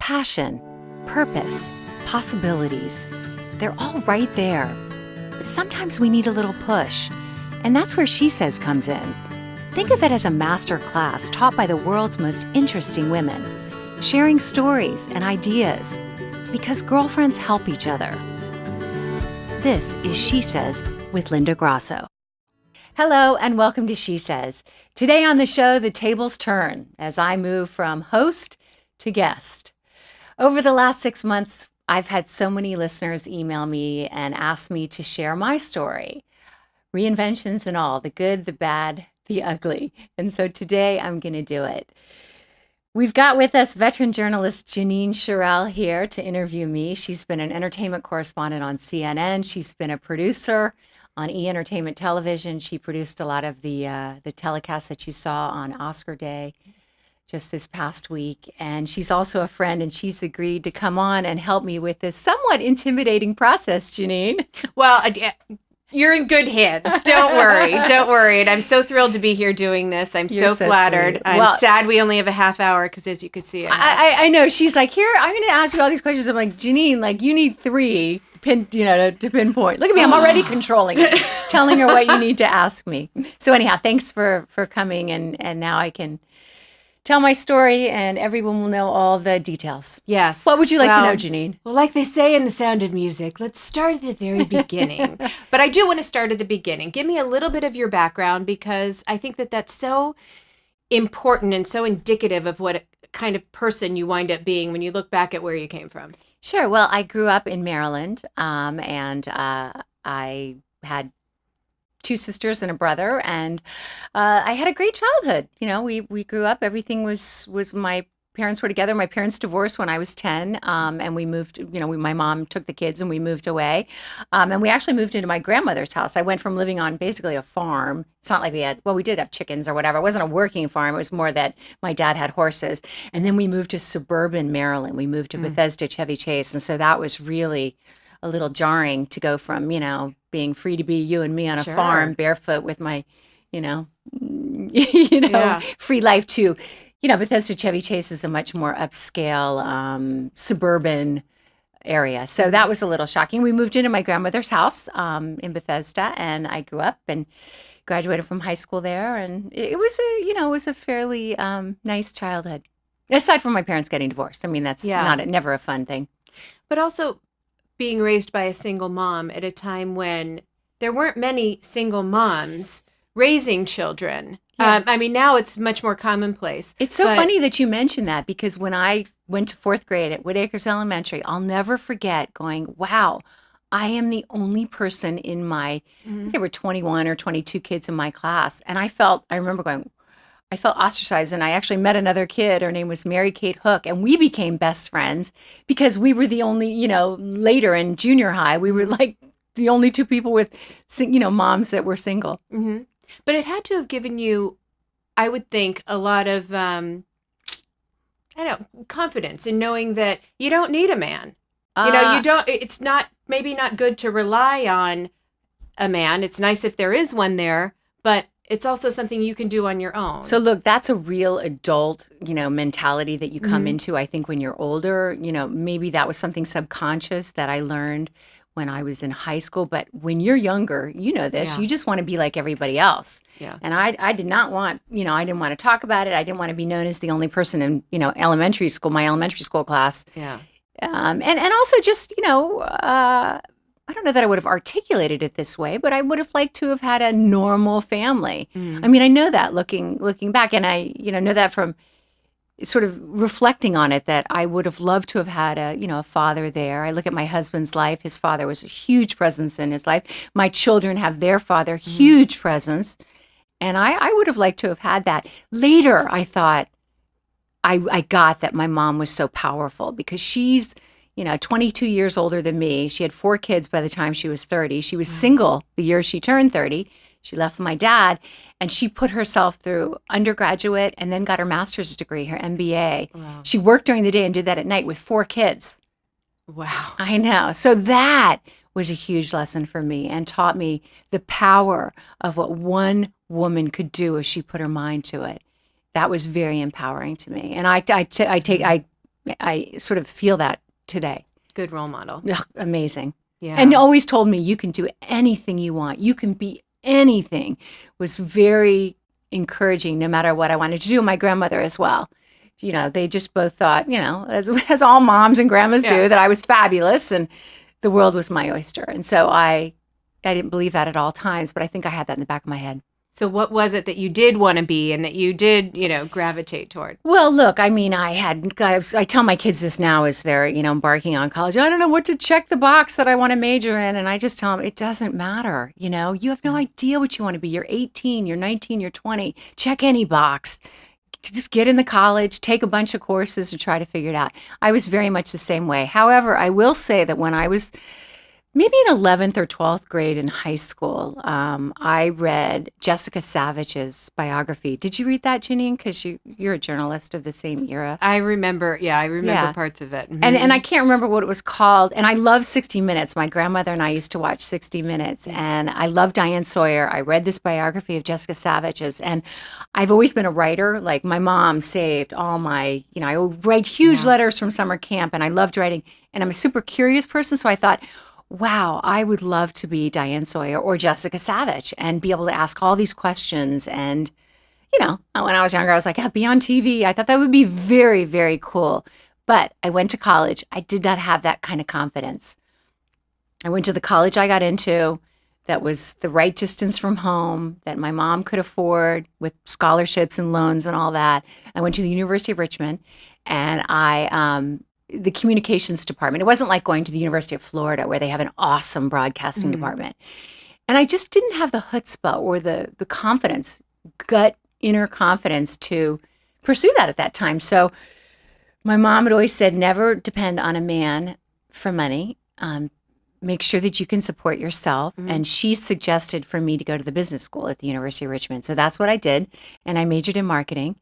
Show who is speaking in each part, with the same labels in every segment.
Speaker 1: Passion, purpose, possibilities. They're all right there. But sometimes we need a little push. And that's where SheSez comes in. Think of it as a master class taught by the world's most interesting women, sharing stories and ideas because girlfriends help each other. This is SheSez with Linda Grasso. Hello and welcome to SheSez. Today on the show, the tables turn as I move from host to guest. Over the last 6 months, I've had so many listeners email me and ask me to share my story, reinventions and all, the good, the bad, the ugly. And so today I'm going to do it. We've got with us veteran journalist Janine Sharell here to interview me. She's been an entertainment correspondent on CNN. She's been a producer on E! Entertainment Television. She produced a lot of the telecasts that you saw on Oscar Day just this past week. And she's also a friend, and she's agreed to come on and help me with this somewhat intimidating process, Janine.
Speaker 2: Well, you're in good hands. Don't worry. Don't worry. And I'm so thrilled to be here doing this. You're so flattered.
Speaker 1: Sweet.
Speaker 2: I'm sad we only have a half hour because, as you could see,
Speaker 1: I know. She's like, here, I'm going to ask you all these questions. I'm like, Janine, like, you need three to pinpoint. Look at me. I'm already controlling it, telling her what you need to ask me. So anyhow, thanks for coming. And now I can tell my story and everyone will know all the details.
Speaker 2: Yes.
Speaker 1: What would you like to know, Janine?
Speaker 2: Well, like they say in The Sound of Music, let's start at the very beginning. But I do want to start at the beginning. Give me a little bit of your background because I think that that's so important and so indicative of what kind of person you wind up being when you look back at where you came from.
Speaker 1: Sure. Well, I grew up in Maryland and I had two sisters and a brother, and I had a great childhood. You know, we grew up. Everything was my parents were together. My parents divorced when I was 10, and we moved. My mom took the kids and we moved away, and we actually moved into my grandmother's house. I went from living on basically a farm. It's not like we did have chickens or whatever. It wasn't a working farm. It was more that my dad had horses, and then we moved to suburban Maryland. We moved to Bethesda, Chevy Chase, and so that was really a little jarring to go from, being free to be you and me on a farm, barefoot with my, free life to, Bethesda Chevy Chase is a much more upscale suburban area. So that was a little shocking. We moved into my grandmother's house in Bethesda, and I grew up and graduated from high school there. And it was a fairly nice childhood, aside from my parents getting divorced. I mean, that's never a fun thing.
Speaker 2: But also being raised by a single mom at a time when there weren't many single moms raising children.
Speaker 1: Yeah.
Speaker 2: Now it's much more commonplace.
Speaker 1: It's so funny that you mentioned that because when I went to fourth grade at Woodacres Elementary, I'll never forget going, wow, I am the only person in my, I think there were 21 or 22 kids in my class. And I remember going, I felt ostracized, and I actually met another kid. Her name was Mary Kate Hook, and we became best friends because we were the only, later in junior high, we were like the only two people with, moms that were single.
Speaker 2: Mm-hmm. But it had to have given you, I would think, a lot of, confidence in knowing that you don't need a man. It's maybe not good to rely on a man. It's nice if there is one there, but it's also something you can do on your own.
Speaker 1: So look, that's a real adult, mentality that you come into. I think when you're older, maybe that was something subconscious that I learned when I was in high school. But when you're younger, you just want to be like everybody else.
Speaker 2: Yeah.
Speaker 1: And I did not want, I didn't want to talk about it. I didn't want to be known as the only person in, elementary school, my elementary school class.
Speaker 2: Yeah.
Speaker 1: And also just, I don't know that I would have articulated it this way, but I would have liked to have had a normal family. I mean, I know that looking back, and I, know that from sort of reflecting on it, that I would have loved to have had a father there. I look at my husband's life. His father was a huge presence in his life. My children have their father, huge presence. And I would have liked to have had that. Later, I thought I got that my mom was so powerful because she's, 22 years older than me. She had 4 kids by the time she was 30. She was single the year she turned 30. She left my dad, and she put herself through undergraduate and then got her master's degree, her MBA.
Speaker 2: Wow.
Speaker 1: She worked during the day and did that at night with 4 kids.
Speaker 2: Wow.
Speaker 1: I know. So that was a huge lesson for me and taught me the power of what one woman could do if she put her mind to it. That was very empowering to me. And I I sort of feel that today.
Speaker 2: Good role model.
Speaker 1: Ugh, amazing.
Speaker 2: Yeah.
Speaker 1: And always told me you can do anything you want. You can be anything. Was very encouraging no matter what I wanted to do. My grandmother as well. They just both thought, as all moms and grandmas do, that I was fabulous and the world was my oyster. And so I didn't believe that at all times, but I think I had that in the back of my head.
Speaker 2: So what was it that you did want to be and that you did, gravitate toward?
Speaker 1: Well, look, I mean, I tell my kids this now as they're, embarking on college. I don't know what to check the box that I want to major in. And I just tell them, it doesn't matter. You have no idea what you want to be. You're 18, you're 19, you're 20. Check any box. Just get in the college, take a bunch of courses and try to figure it out. I was very much the same way. However, I will say that when I was maybe in 11th or 12th grade in high school, I read Jessica Savage's biography. Did you read that, Janine? Because you're a journalist of the same era.
Speaker 2: I remember parts of it. Mm-hmm.
Speaker 1: And I can't remember what it was called. And I love 60 Minutes. My grandmother and I used to watch 60 Minutes. And I love Diane Sawyer. I read this biography of Jessica Savage's. And I've always been a writer. Like my mom saved all my, I would write huge letters from summer camp. And I loved writing. And I'm a super curious person. So I thought, wow, I would love to be Diane Sawyer or Jessica Savage and be able to ask all these questions. And, when I was younger, I was like, be on TV. I thought that would be very, very cool. But I went to college. I did not have that kind of confidence. I went to the college I got into that was the right distance from home, that my mom could afford with scholarships and loans and all that. I went to the University of Richmond and the communications department. It wasn't like going to the University of Florida where they have an awesome broadcasting department. And I just didn't have the chutzpah or the confidence, inner confidence to pursue that at that time. So my mom had always said, never depend on a man for money. Make sure that you can support yourself. And she suggested for me to go to the business school at the University of Richmond. So that's what I did. And I majored in marketing.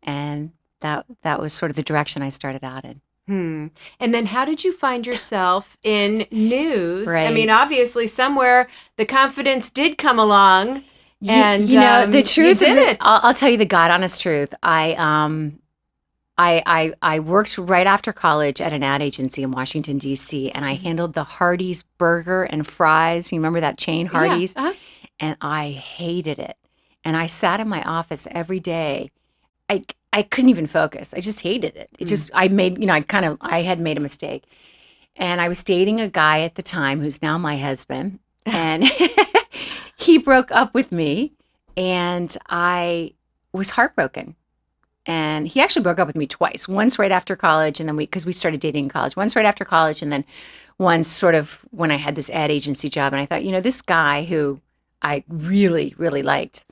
Speaker 1: And that was sort of the direction I started out in.
Speaker 2: And then how did you find yourself in news?
Speaker 1: Right.
Speaker 2: I mean, obviously somewhere the confidence did come along and
Speaker 1: the truth
Speaker 2: you did it.
Speaker 1: I'll tell you the God honest truth. I worked right after college at an ad agency in Washington, D.C., and I handled the Hardee's burger and fries. You remember that chain, Hardee's?
Speaker 2: Yeah. Uh-huh.
Speaker 1: And I hated it. And I sat in my office every day. I couldn't even focus. I just hated it. I had made a mistake. And I was dating a guy at the time who's now my husband. And he broke up with me and I was heartbroken. And he actually broke up with me twice. Once right after college and then because we started dating in college. Once right after college and then once sort of when I had this ad agency job. And I thought, this guy who I really, really liked,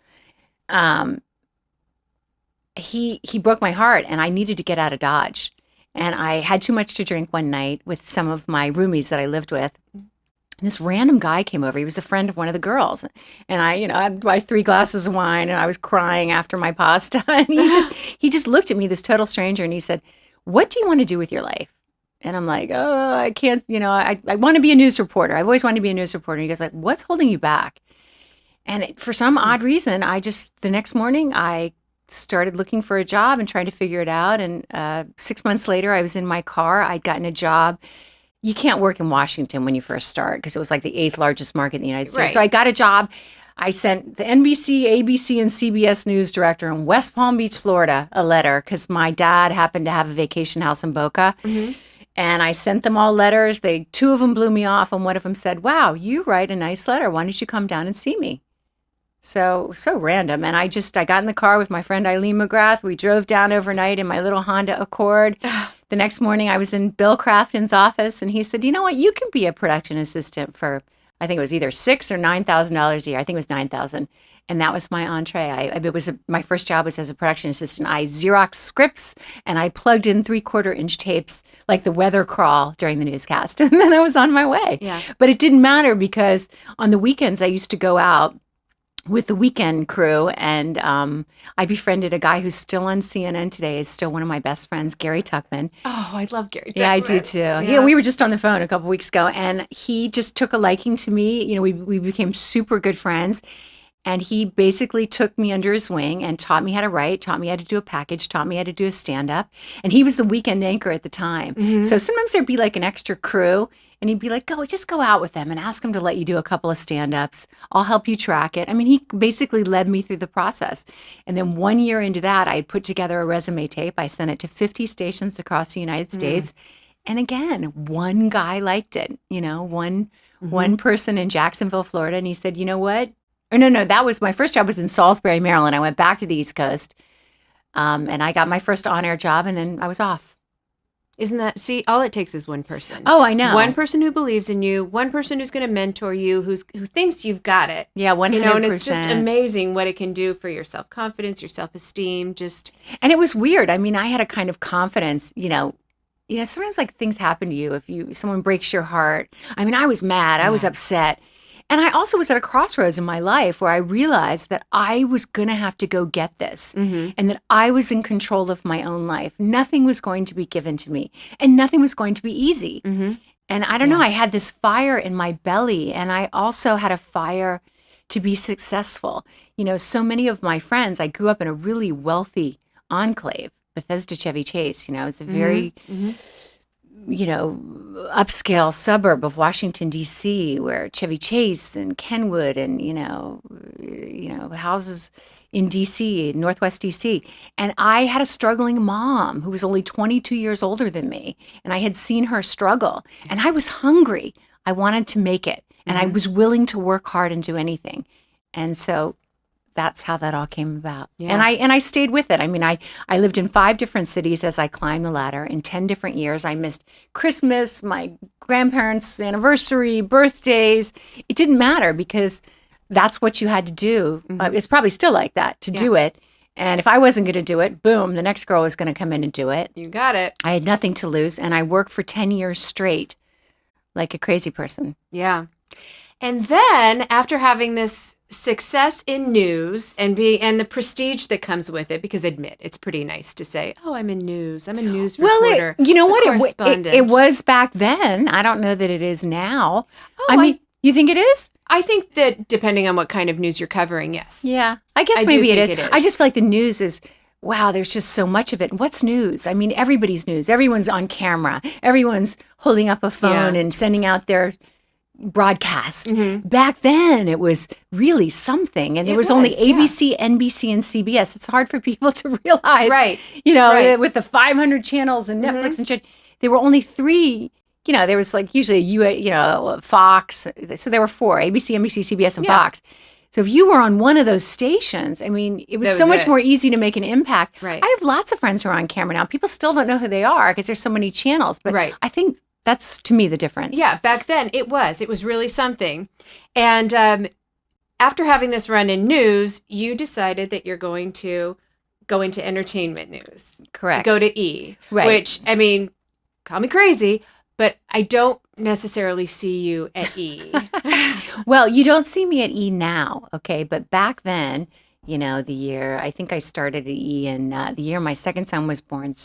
Speaker 1: he broke my heart and I needed to get out of Dodge. And I had too much to drink one night with some of my roomies that I lived with. And this random guy came over. He was a friend of one of the girls. And I had my 3 glasses of wine and I was crying after my pasta. And he just looked at me, this total stranger, and he said, "What do you want to do with your life?" And I'm like, "Oh, I can't, I want to be a news reporter. I've always wanted to be a news reporter." And he goes like, "What's holding you back?" And for some odd reason, the next morning, I started looking for a job and trying to figure it out. And 6 months later, I was in my car. I'd gotten a job. You can't work in Washington when you first start because it was like the 8th largest market in the United States.
Speaker 2: Right.
Speaker 1: So I got a job. I sent the NBC, ABC, and CBS news director in West Palm Beach, Florida, a letter because my dad happened to have a vacation house in Boca. Mm-hmm. And I sent them all letters. 2 of them blew me off. And one of them said, "Wow, you write a nice letter. Why don't you come down and see me?" So random. And I got in the car with my friend Eileen McGrath. We drove down overnight in my little Honda Accord. The next morning I was in Bill Crafton's office and he said, "You know what? You can be a production assistant for," I think it was either $6,000 or $9,000 a year. I think it was $9,000. And that was my entree. My first job was as a production assistant. I Xeroxed scripts and I plugged in 3/4-inch tapes like the weather crawl during the newscast. And then I was on my way.
Speaker 2: Yeah.
Speaker 1: But it didn't matter because on the weekends I used to go out with the weekend crew, and I befriended a guy who's still on CNN today, is still one of my best friends, Gary Tuckman.
Speaker 2: Oh, I love Gary Tuckman.
Speaker 1: Yeah, I do too. Yeah, we were just on the phone a couple weeks ago, and he just took a liking to me. We became super good friends. And he basically took me under his wing and taught me how to write, taught me how to do a package, taught me how to do a stand-up. And he was the weekend anchor at the time. So sometimes there'd be like an extra crew, and he'd be like, just go out with them and ask them to let you do a couple of stand-ups. I'll help you track it. I mean, he basically led me through the process. And then 1 year into that, I had put together a resume tape. I sent it to 50 stations across the United States. And again, one guy liked it, one person in Jacksonville, Florida. And he said, you know what? Or no, that was my first job was in Salisbury, Maryland. I went back to the East Coast and I got my first on-air job and then I was off.
Speaker 2: Isn't that, see, all it takes is one person.
Speaker 1: Oh, I know.
Speaker 2: One person who believes in you, one person who's going to mentor you, who thinks you've got it.
Speaker 1: Yeah, 100%.
Speaker 2: And it's just amazing what it can do for your self-confidence, your self-esteem,
Speaker 1: And it was weird. I mean, I had a kind of confidence, sometimes like things happen to you someone breaks your heart. I mean, I was mad. I was upset. And I also was at a crossroads in my life where I realized that I was going to have to go get this and that I was in control of my own life. Nothing was going to be given to me and nothing was going to be easy. And I don't know, I had this fire in my belly and I also had a fire to be successful. So many of my friends, I grew up in a really wealthy enclave, Bethesda, Chevy Chase, it's a very... upscale suburb of Washington, D.C., where Chevy Chase and Kenwood and, houses in D.C., Northwest D.C. And I had a struggling mom who was only 22 years older than me. And I had seen her struggle. And I was hungry. I wanted to make it. And I was willing to work hard and do anything. And so that's how that all came about. Yeah. And I stayed with it. I mean, I lived in 5 different cities as I climbed the ladder in 10 different years. I missed Christmas, my grandparents' anniversary, birthdays. It didn't matter because that's what you had to do. It's probably still like that to do it. And if I wasn't going to do it, boom, the next girl was going to come in and do it.
Speaker 2: You got it.
Speaker 1: I had nothing to lose. And I worked for 10 years straight like a crazy person.
Speaker 2: Yeah. And then after having this success in news and the prestige that comes with it, because admit it's pretty nice to say, oh, I'm in news. I'm a news reporter.
Speaker 1: Well, you know what?
Speaker 2: Correspondent.
Speaker 1: It was back then. I don't know that it is now.
Speaker 2: Oh,
Speaker 1: I mean, you think it is?
Speaker 2: I think that depending on what kind of news you're covering, yes.
Speaker 1: Yeah. I guess maybe it is. I just feel like the news is, wow, there's just so much of it. What's news? I mean, everybody's news. Everyone's on camera. Everyone's holding up a phone and sending out their broadcast. Back then, it was really something. And there was only ABC, NBC, and CBS. It's hard for people to realize.
Speaker 2: Right.
Speaker 1: With the 500 channels and Netflix and shit, there were only 3. There was like usually Fox. So there were 4, ABC, NBC, CBS, and Fox. So if you were on one of those stations, I mean, it was so much more easy to make an impact.
Speaker 2: Right.
Speaker 1: I have lots of friends who are on camera now. People still don't know who they are because there's so many channels. But I think that's, to me, the difference.
Speaker 2: Yeah, back then it was really something. And after having this run in news, you decided that you're going to go into entertainment news.
Speaker 1: Correct.
Speaker 2: Go to E.
Speaker 1: Right.
Speaker 2: Which, I mean, call me crazy, but I don't necessarily see you at E.
Speaker 1: Well, you don't see me at E now, okay? But back then, the year, I think I started at E in the year my second son was born.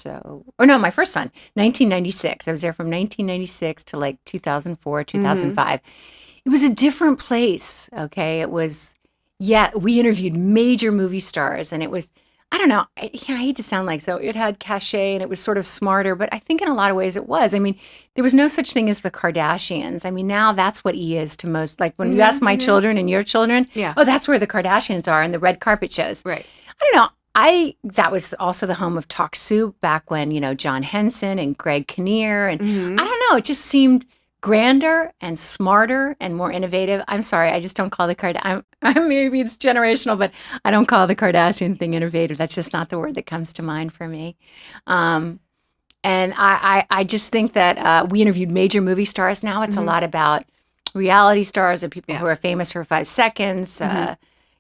Speaker 1: My first son, 1996. I was there from 1996 to like 2004, 2005. It was a different place, okay? It was, we interviewed major movie stars and it was, I don't know, I hate to sound like so. It had cachet and it was sort of smarter, but I think in a lot of ways it was. I mean, there was no such thing as the Kardashians. I mean, now that's what E is to most. Like when you ask my children and your children, oh, that's where the Kardashians are and the red carpet shows.
Speaker 2: Right.
Speaker 1: I don't know. That was also the home of Talk Soup back when, John Henson and Greg Kinnear. And I don't know, it just seemed grander and smarter and more innovative. I'm sorry, I just don't call the maybe it's generational, but I don't call the Kardashian thing innovative. That's just not the word that comes to mind for me. And I just think that we interviewed major movie stars. Now it's a lot about reality stars and people who are famous for 5 seconds,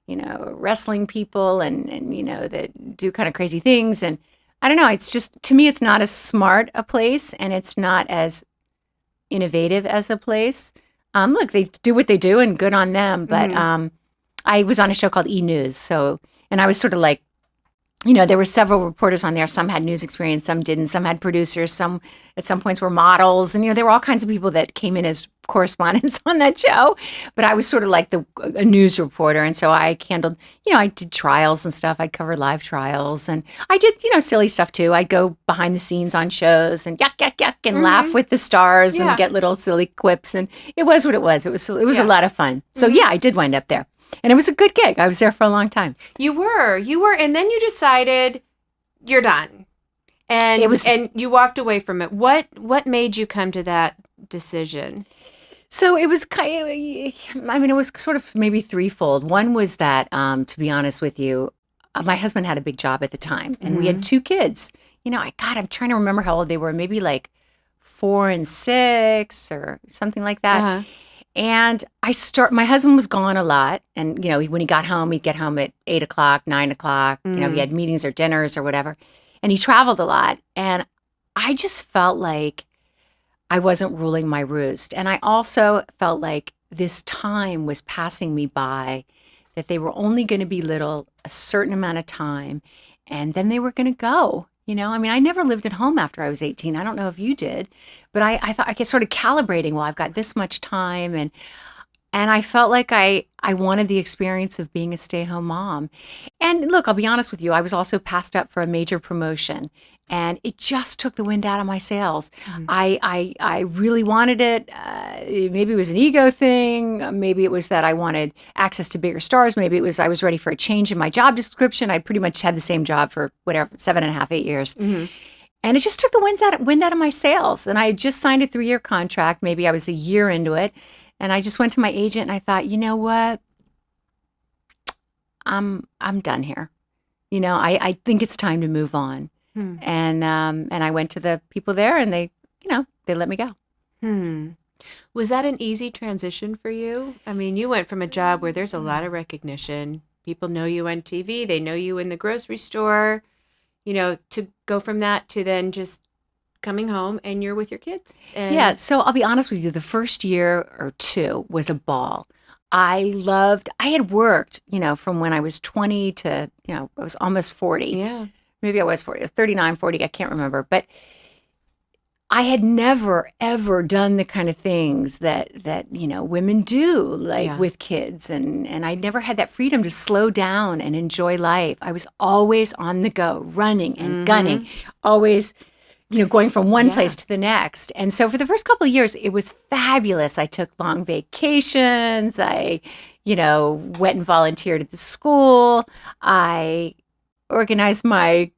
Speaker 1: wrestling people and that do kind of crazy things. And I don't know, it's just, to me, it's not as smart a place and it's not as innovative as a place. Look, they do what they do and good on them. But I was on a show called E! News. And I was sort of like there were several reporters on there. Some had news experience, some didn't. Some had producers. Some at some points were models. And, there were all kinds of people that came in as correspondents on that show. But I was sort of like a news reporter. And so I handled, I did trials and stuff. I covered live trials. And I did, silly stuff too. I'd go behind the scenes on shows and yuck, yuck, yuck, and laugh with the stars and get little silly quips. And it was what it was. It was a lot of fun. So I did wind up there. And it was a good gig. I was there for a long time.
Speaker 2: You were. And then you decided you're done. And and you walked away from it. What made you come to that decision?
Speaker 1: So it was it was sort of maybe threefold. One was that, to be honest with you, my husband had a big job at the time, and we had two kids. I'm trying to remember how old they were. Maybe like 4 and 6 or something like that.
Speaker 2: Uh-huh.
Speaker 1: And my husband was gone a lot. And, when he got home, he'd get home at 8 o'clock, 9 o'clock. He had meetings or dinners or whatever. And he traveled a lot. And I just felt like I wasn't ruling my roost. And I also felt like this time was passing me by, that they were only going to be little a certain amount of time. And then they were going to go. I never lived at home after I was 18. I don't know if you did, but I thought I get sort of calibrating. Well, I've got this much time, and I felt like I wanted the experience of being a stay-home mom. And look, I'll be honest with you, I was also passed up for a major promotion, and it just took the wind out of my sails. I really wanted it. Maybe it was an ego thing. Maybe it was that I wanted access to bigger stars. Maybe it was I was ready for a change in my job description. I pretty much had the same job for 7.5, 8 years. And it just took the wind out of my sails. And I had just signed a 3-year contract. Maybe I was a year into it. And I just went to my agent and I thought, you know what? I'm done here. I think it's time to move on. And I went to the people there, and they let me go.
Speaker 2: Was that an easy transition for you? You went from a job where there's a lot of recognition. People know you on TV. They know you in the grocery store. To go from that to then just coming home and you're with your kids.
Speaker 1: Yeah. So I'll be honest with you. The first year or two was a ball. I had worked, from when I was 20 to, I was almost 40.
Speaker 2: Yeah. Maybe
Speaker 1: I was 40. I was 39, 40. I can't remember. But I had never, ever done the kind of things that women do, with kids. And I never had that freedom to slow down and enjoy life. I was always on the go, running and gunning, always, going from one place to the next. And so for the first couple of years, it was fabulous. I took long vacations. I, went and volunteered at the school. I organized my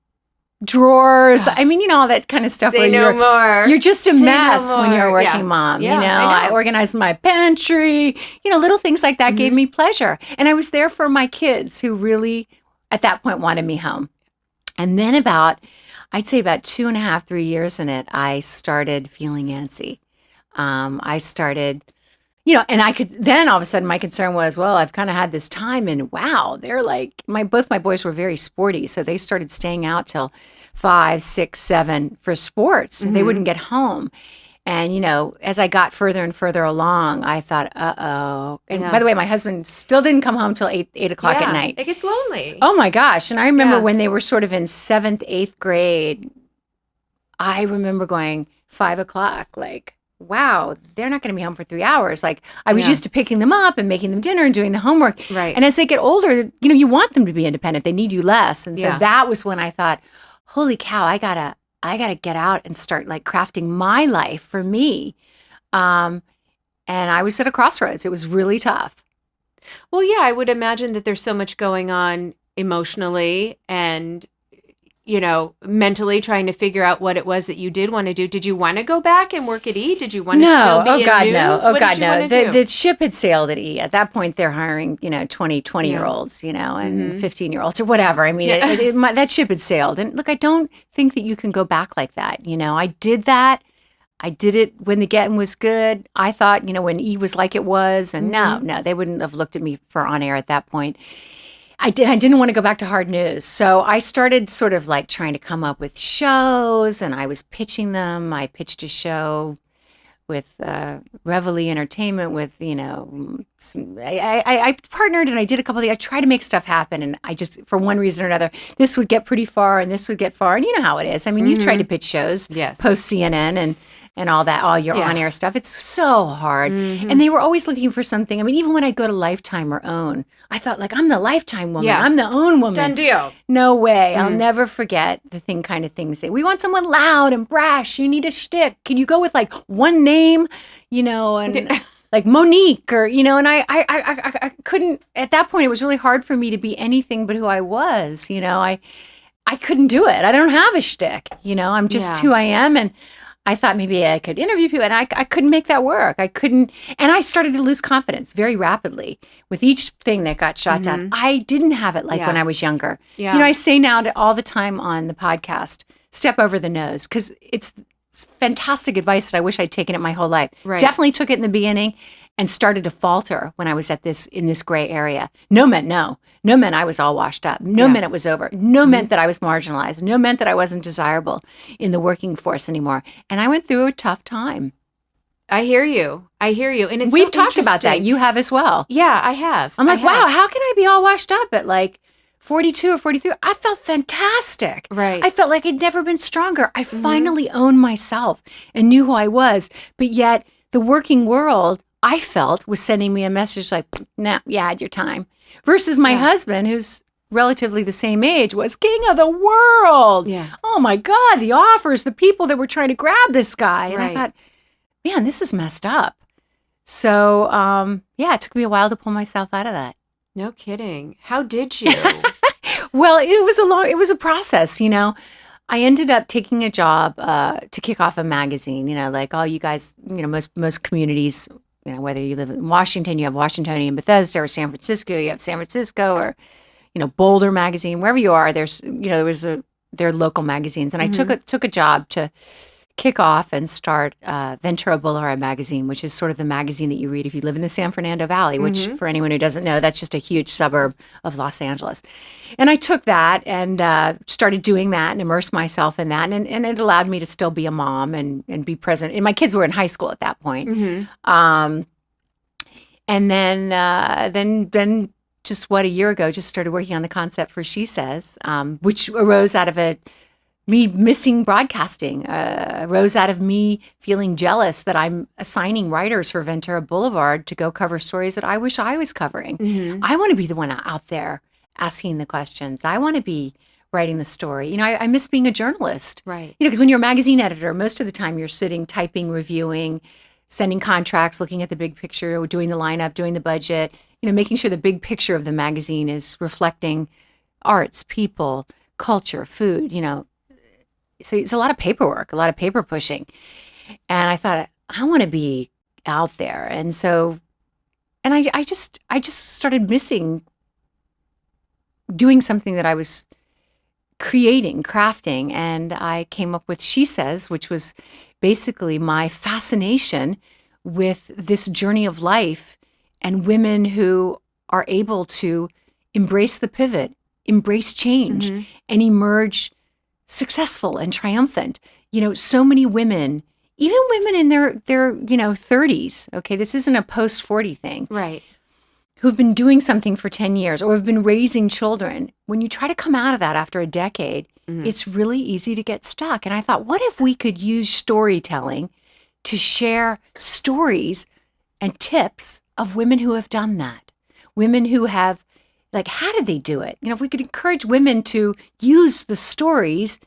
Speaker 1: drawers. All that kind of stuff.
Speaker 2: Say no more.
Speaker 1: You're just a mess when you're a working mom.
Speaker 2: Yeah,
Speaker 1: I organized my pantry. Little things like that gave me pleasure. And I was there for my kids who really, at that point, wanted me home. And then I'd say about 2.5, 3 years in it, I started feeling antsy. I started, and I could, then all of a sudden my concern was, well, I've kind of had this time, and wow, they're like, both my boys were very sporty. So they started staying out till 5, 6, 7 for sports. They wouldn't get home. And, as I got further and further along, I thought, uh-oh. And by the way, my husband still didn't come home till 8 o'clock at night.
Speaker 2: It gets lonely.
Speaker 1: Oh, my gosh. And I remember when they were sort of in 7th, 8th grade, I remember going 5 o'clock, like, wow, they're not going to be home for 3 hours. Like, I was used to picking them up and making them dinner and doing the homework.
Speaker 2: Right.
Speaker 1: And as they get older, you want them to be independent. They need you less. And so that was when I thought, holy cow, I gotta get out and start like crafting my life for me. And I was at a crossroads. It was really tough.
Speaker 2: Well, yeah, I would imagine that there's so much going on emotionally and, mentally trying to figure out what it was that you did want to do. Did you want to go back and work at E? Did you want to still be in news?
Speaker 1: No.
Speaker 2: What did you want to do?
Speaker 1: The ship had sailed at E. At that point, they're hiring, 20-year-olds, and 15-year-olds or whatever. That ship had sailed. And look, I don't think that you can go back like that. I did that. I did it when the getting was good. I thought, when E was like it was. And no, they wouldn't have looked at me for on air at that point. I didn't want to go back to hard news. So I started sort of like trying to come up with shows, and I was pitching them. I pitched a show with Reveille Entertainment, with, I partnered and I did a couple of things. I tried to make stuff happen, and I just, for one reason or another, this would get pretty far and this would get far. And you know how it is. I mean, you've tried to pitch shows,
Speaker 2: Yes.
Speaker 1: post CNN and all that, all your on-air stuff. It's so hard. And they were always looking for something. I mean, even when I'd go to Lifetime or OWN, I thought, like, I'm the Lifetime woman.
Speaker 2: Yeah.
Speaker 1: I'm the OWN woman.
Speaker 2: Done deal.
Speaker 1: No way. I'll never forget the kind of things. We want someone loud and brash. You need a shtick. Can you go with, like, one name, and like Monique or, and I couldn't, at that point, it was really hard for me to be anything but who I was. I couldn't do it. I don't have a shtick. I'm just who I am. And I thought maybe I could interview people, and I couldn't make that work. I couldn't, and I started to lose confidence very rapidly with each thing that got shot down. I didn't have it like when I was younger.
Speaker 2: Yeah.
Speaker 1: I say now all the time on the podcast, step over the nose, because it's fantastic advice that I wish I'd taken it my whole life.
Speaker 2: Right.
Speaker 1: Definitely took it in the beginning and started to falter when I was in this gray area. No meant no. No meant I was all washed up. No meant it was over. No meant that I was marginalized. No meant that I wasn't desirable in the working force anymore. And I went through a tough time.
Speaker 2: I hear you. And it's
Speaker 1: We've
Speaker 2: so
Speaker 1: talked about that.
Speaker 2: interesting.
Speaker 1: You have as well.
Speaker 2: Yeah, I have.
Speaker 1: I'm like,
Speaker 2: I have.
Speaker 1: wow, how can I be all washed up at like 42 or 43? I felt fantastic.
Speaker 2: Right.
Speaker 1: I felt like I'd never been stronger. I finally owned myself and knew who I was. But yet the working world, I felt, was sending me a message like, nah, you had your time. Versus my husband, who's relatively the same age, was king of the world.
Speaker 2: Yeah.
Speaker 1: Oh my God, the offers, the people that were trying to grab this guy. And I
Speaker 2: Right.
Speaker 1: thought, man, this is messed up. So, it took me a while to pull myself out of that.
Speaker 2: No kidding. How did you?
Speaker 1: Well, it was a process, I ended up taking a job to kick off a magazine, like all you guys, most communities, whether you live in Washington, you have Washingtonian Bethesda, or San Francisco, you have San Francisco, or, Boulder Magazine, wherever you are, there are local magazines. And I took a job to kick off and start Ventura Boulevard Magazine, which is sort of the magazine that you read if you live in the San Fernando Valley, which for anyone who doesn't know, that's just a huge suburb of Los Angeles. And I took that and started doing that and immersed myself in that. And it allowed me to still be a mom and be present. And my kids were in high school at that point. And then just a year ago, just started working on the concept for SheSez, which arose out of me missing broadcasting, arose out of me feeling jealous that I'm assigning writers for Ventura Boulevard to go cover stories that I wish I was covering. I want to be the one out there asking the questions. I want to be writing the story. I miss being a journalist.
Speaker 2: Right.
Speaker 1: Because when you're a magazine editor, most of the time you're sitting, typing, reviewing, sending contracts, looking at the big picture, doing the lineup, doing the budget, making sure the big picture of the magazine is reflecting arts, people, culture, food, So it's a lot of paperwork, a lot of paper pushing. And I thought, I want to be out there. And so, and I just started missing doing something that I was creating, crafting. And I came up with SheSez, which was basically my fascination with this journey of life and women who are able to embrace the pivot, embrace change, and emerge successful and triumphant. So many women, even women in their 30s, okay, this isn't a post-40 thing.
Speaker 2: Right.
Speaker 1: Who've been doing something for 10 years or have been raising children. When you try to come out of that after a decade, it's really easy to get stuck. And I thought, what if we could use storytelling to share stories and tips of women who have done that? Women who have, like, how did they do it? If we could encourage women to use the stories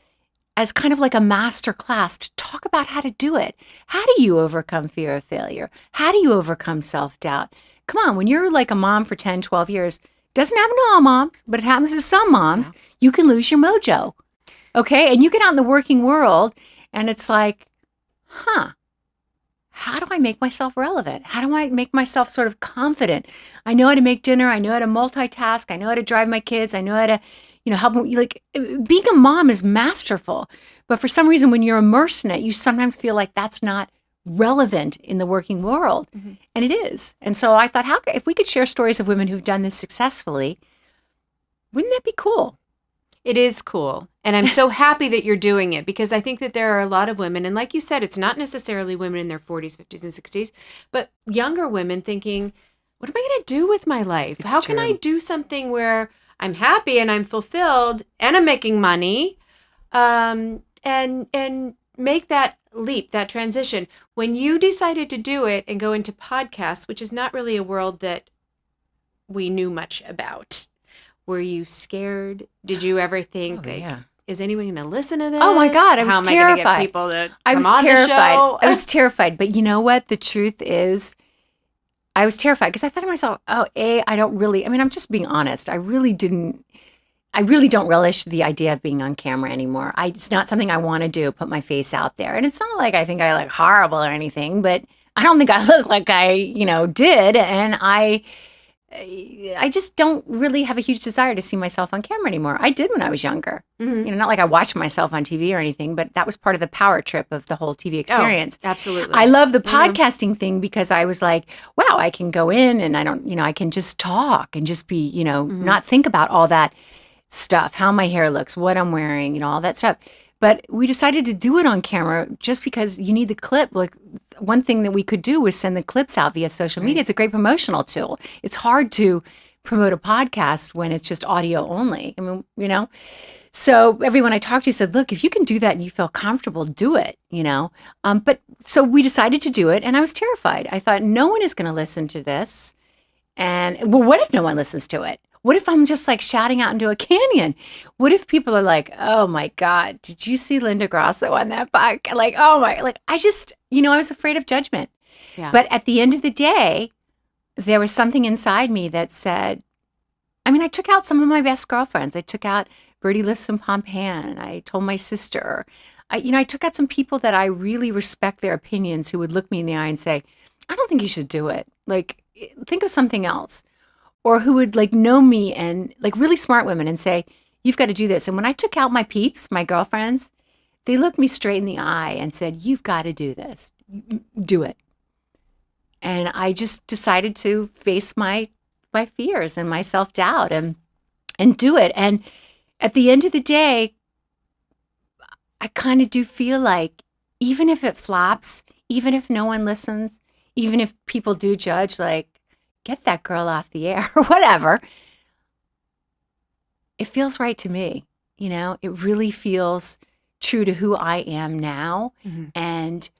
Speaker 1: as kind of like a master class to talk about how to do it. How do you overcome fear of failure? How do you overcome self-doubt? Come on, when you're like a mom for 10, 12 years, doesn't happen to all moms, but it happens to some moms, you can lose your mojo. Okay? And you get out in the working world and it's like, how do I make myself relevant? How do I make myself sort of confident? I know how to make dinner. I know how to multitask. I know how to drive my kids. I know how to, help them. Like, being a mom is masterful. But for some reason, when you're immersed in it, you sometimes feel like that's not relevant in the working world. And it is. And so I thought, if we could share stories of women who've done this successfully, wouldn't that be cool?
Speaker 2: It is cool. And I'm so happy that you're doing it, because I think that there are a lot of women, and like you said, it's not necessarily women in their 40s, 50s, and 60s, but younger women thinking, what am I going to do with my life?
Speaker 1: It's
Speaker 2: How can I
Speaker 1: true.
Speaker 2: do something where I'm happy and I'm fulfilled and I'm making money, and make that leap, that transition? When you decided to do it and go into podcasts, which is not really a world that we knew much about, were you scared? Did you ever think,
Speaker 1: Oh,
Speaker 2: like,
Speaker 1: yeah.
Speaker 2: is anyone going to listen to this?
Speaker 1: Oh my God, I was
Speaker 2: How am I going to get
Speaker 1: terrified.
Speaker 2: people to
Speaker 1: I
Speaker 2: come
Speaker 1: was
Speaker 2: on the
Speaker 1: terrified.
Speaker 2: show?
Speaker 1: I was terrified. But you know what? The truth is, I was terrified because I thought to myself, I don't really, I mean, I'm just being honest. I really don't relish the idea of being on camera anymore. It's not something I want to do, put my face out there. And it's not like I think I look horrible or anything, but I don't think I look like I, did. And I just don't really have a huge desire to see myself on camera anymore. I did when I was younger.
Speaker 2: Mhm.
Speaker 1: Not like I watched myself on TV or anything, but that was part of the power trip of the whole TV experience.
Speaker 2: Oh, absolutely.
Speaker 1: I love the podcasting thing because I was like, wow, I can go in and I can just talk and just be, not think about all that stuff, how my hair looks, what I'm wearing, all that stuff. But we decided to do it on camera just because you need the clip. Like, one thing that we could do was send the clips out via social media. It's a great promotional tool. It's hard to promote a podcast when it's just audio only. I mean, so everyone I talked to said, look, if you can do that and you feel comfortable, do it, But so we decided to do it, and I was terrified. I thought, no one is going to listen to this. And well, what if no one listens to it? What if I'm just like shouting out into a canyon? What if people are like, oh my God, did you see Linda Grasso on that podcast? Like, oh my, like, I just, I was afraid of judgment.
Speaker 2: Yeah.
Speaker 1: But at the end of the day, there was something inside me that said, I took out some of my best girlfriends. I took out Birdie Lifts and Pompan. I told my sister, I took out some people that I really respect their opinions, who would look me in the eye and say, I don't think you should do it. Like, think of something else. Or who would like know me, and like really smart women, and say, you've got to do this. And when I took out my peeps, my girlfriends, they looked me straight in the eye and said, you've got to do this. Do it. And I just decided to face my fears and my self-doubt and do it. And at the end of the day, I kind of do feel like, even if it flops, even if no one listens, even if people do judge, like, get that girl off the air or whatever, it feels right to me. It really feels true to who I am now and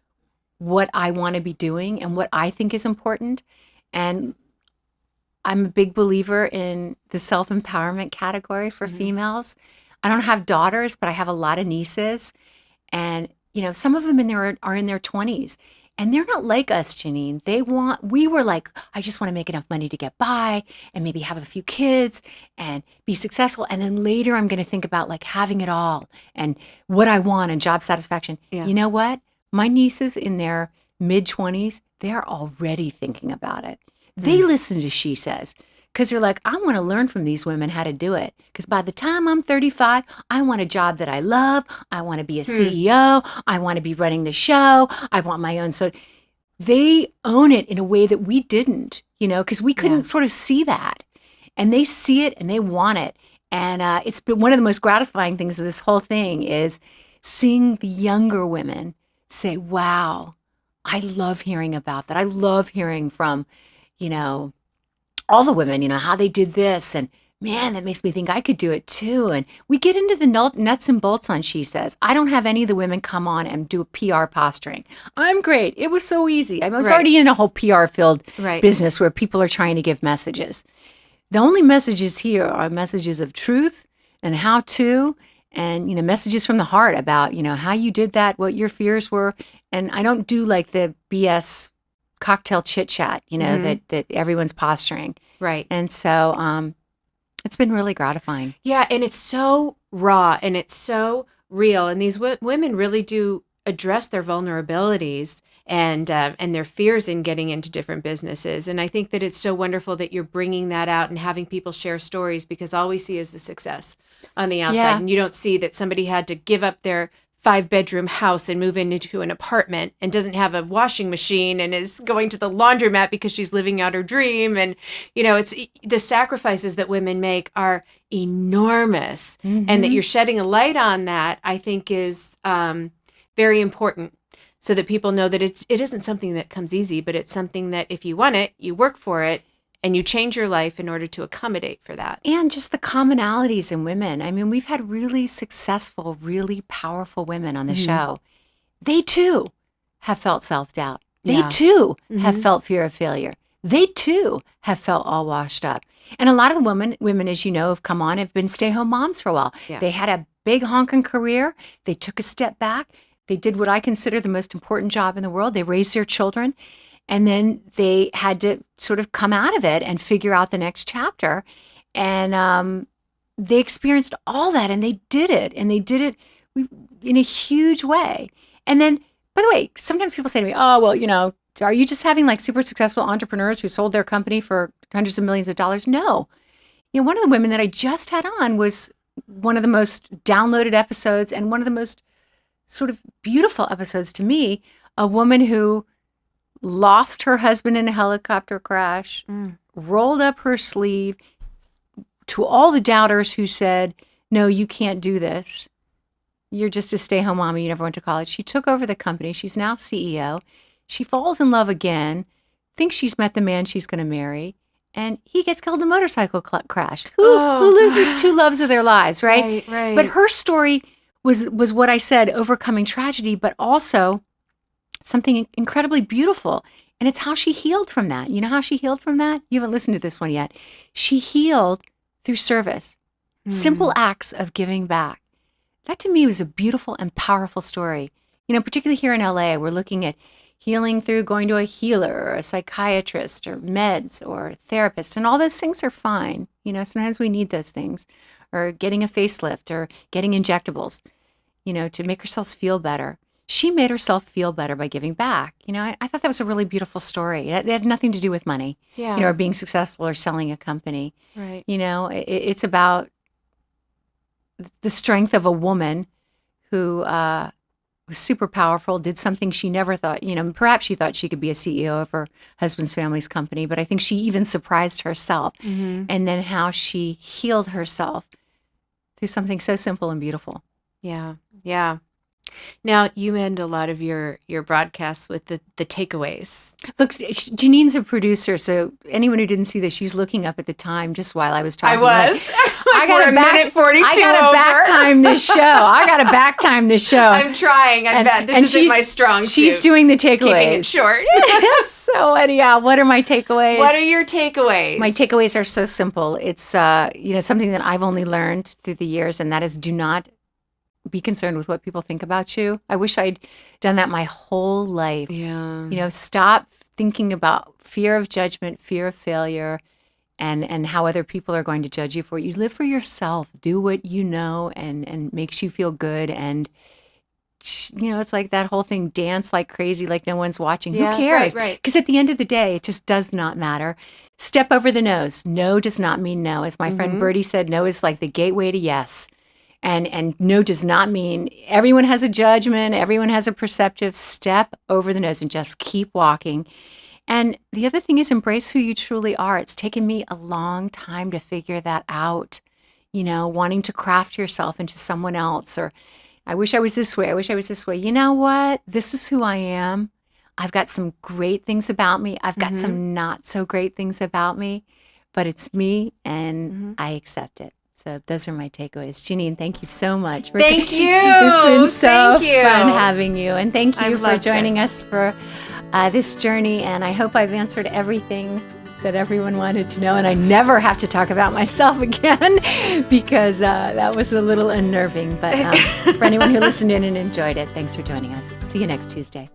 Speaker 1: what I want to be doing and what I think is important. And I'm a big believer in the self-empowerment category for females. I don't have daughters, but I have a lot of nieces. And, some of them are in their 20s. And they're not like us, Janine. We were like, I just want to make enough money to get by and maybe have a few kids and be successful. And then later I'm going to think about like having it all and what I want and job satisfaction.
Speaker 2: Yeah.
Speaker 1: You know what? My nieces in their mid-20s, they're already thinking about it. They listen to SheSez because they're like, I want to learn from these women how to do it. Because by the time I'm 35, I want a job that I love. I want to be a CEO. I want to be running the show. I want my own. So they own it in a way that we didn't, because we couldn't sort of see that. And they see it and they want it. And it's been one of the most gratifying things of this whole thing is seeing the younger women say, wow, I love hearing about that. I love hearing from, all the women, how they did this, and man, that makes me think I could do it too. And we get into the nuts and bolts on SheSez. I don't have any of the women come on and do PR posturing. I'm great. It was so easy. I was already in a whole PR-filled business where people are trying to give messages. The only messages here are messages of truth and how to, and, messages from the heart about, how you did that, what your fears were. And I don't do like the BS cocktail chit chat, that everyone's posturing.
Speaker 2: Right.
Speaker 1: And so it's been really gratifying.
Speaker 2: Yeah. And it's so raw and it's so real. And these women really do address their vulnerabilities and their fears in getting into different businesses. And I think that it's so wonderful that you're bringing that out and having people share stories, because all we see is the success on the outside.
Speaker 1: Yeah.
Speaker 2: And you don't see that somebody had to give up their 5-bedroom house and move into an apartment and doesn't have a washing machine and is going to the laundromat because she's living out her dream. And, it's the sacrifices that women make are enormous. And that you're shedding a light on that, I think is very important, so that people know that it isn't something that comes easy, but it's something that if you want it, you work for it. And you change your life in order to accommodate for that.
Speaker 1: And just the commonalities in women. I mean, we've had really successful, really powerful women on the show. They too have felt self-doubt. They too have felt fear of failure. They too have felt all washed up. And a lot of the women, as you know, have come on, have been stay-home moms for a while. Yeah. They had a big honking career. They took a step back. They did what I consider the most important job in the world. They raised their children. And then they had to sort of come out of it and figure out the next chapter. And they experienced all that, and they did it. And they did it in a huge way. And then, by the way, sometimes people say to me, oh, well, are you just having like super successful entrepreneurs who sold their company for hundreds of millions of dollars? No. One of the women that I just had on was one of the most downloaded episodes and one of the most sort of beautiful episodes to me, a woman who lost her husband in a helicopter crash, rolled up her sleeve to all the doubters who said, no, you can't do this. You're just a stay-home mommy. You never went to college. She took over the company. She's now CEO. She falls in love again, thinks she's met the man she's going to marry, and he gets killed in a motorcycle crash. Who loses two loves of their lives, right?
Speaker 2: Right.
Speaker 1: But her story was what I said, overcoming tragedy, but also something incredibly beautiful. And it's how she healed from that. You know how she healed from that? You haven't listened to this one yet. She healed through service. Simple acts of giving back. That to me was a beautiful and powerful story. Particularly here in LA, we're looking at healing through going to a healer or a psychiatrist or meds or therapist. And all those things are fine. Sometimes we need those things. Or getting a facelift or getting injectables, to make ourselves feel better. She made herself feel better by giving back. I thought that was a really beautiful story. It had nothing to do with money, or being successful or selling a company.
Speaker 2: Right.
Speaker 1: It's about the strength of a woman who was super powerful, did something she never thought, perhaps she thought she could be a CEO of her husband's family's company, but I think she even surprised herself. And then how she healed herself through something so simple and beautiful.
Speaker 2: Yeah. Now, you end a lot of your broadcasts with the takeaways.
Speaker 1: Look, Janine's a producer, so anyone who didn't see this, she's looking up at the time just while I was talking.
Speaker 2: I was. I got a minute 42
Speaker 1: I got to back time this show. I'm
Speaker 2: trying. I bet. This isn't my strong suit.
Speaker 1: She's doing the takeaways.
Speaker 2: Keeping it short.
Speaker 1: So anyhow, what are my takeaways?
Speaker 2: What are your takeaways?
Speaker 1: My takeaways are so simple. It's something that I've only learned through the years, and that is do not be concerned with what people think about you. I wish I'd done that my whole life.
Speaker 2: Yeah.
Speaker 1: Stop thinking about fear of judgment, fear of failure, and how other people are going to judge you for it. You live for yourself. Do what you know and makes you feel good. And, it's like that whole thing, dance like crazy, like no one's watching.
Speaker 2: Yeah,
Speaker 1: who cares?
Speaker 2: Right.
Speaker 1: Because at the end of the day, it just does not matter. Step over the nose. No does not mean no. As my friend Bertie said, no is like the gateway to yes. And no does not mean everyone has a judgment, everyone has a perceptive. Step over the nose and just keep walking. And the other thing is embrace who you truly are. It's taken me a long time to figure that out, wanting to craft yourself into someone else, or I wish I was this way. You know what? This is who I am. I've got some great things about me. I've got some not so great things about me, but it's me and I accept it. So those are my takeaways. Janine, thank you so much.
Speaker 2: Thank you.
Speaker 1: It's been so fun having you. And thank you for joining us for this journey. And I hope I've answered everything that everyone wanted to know. And I never have to talk about myself again because that was a little unnerving. But for anyone who listened in and enjoyed it, thanks for joining us. See you next Tuesday.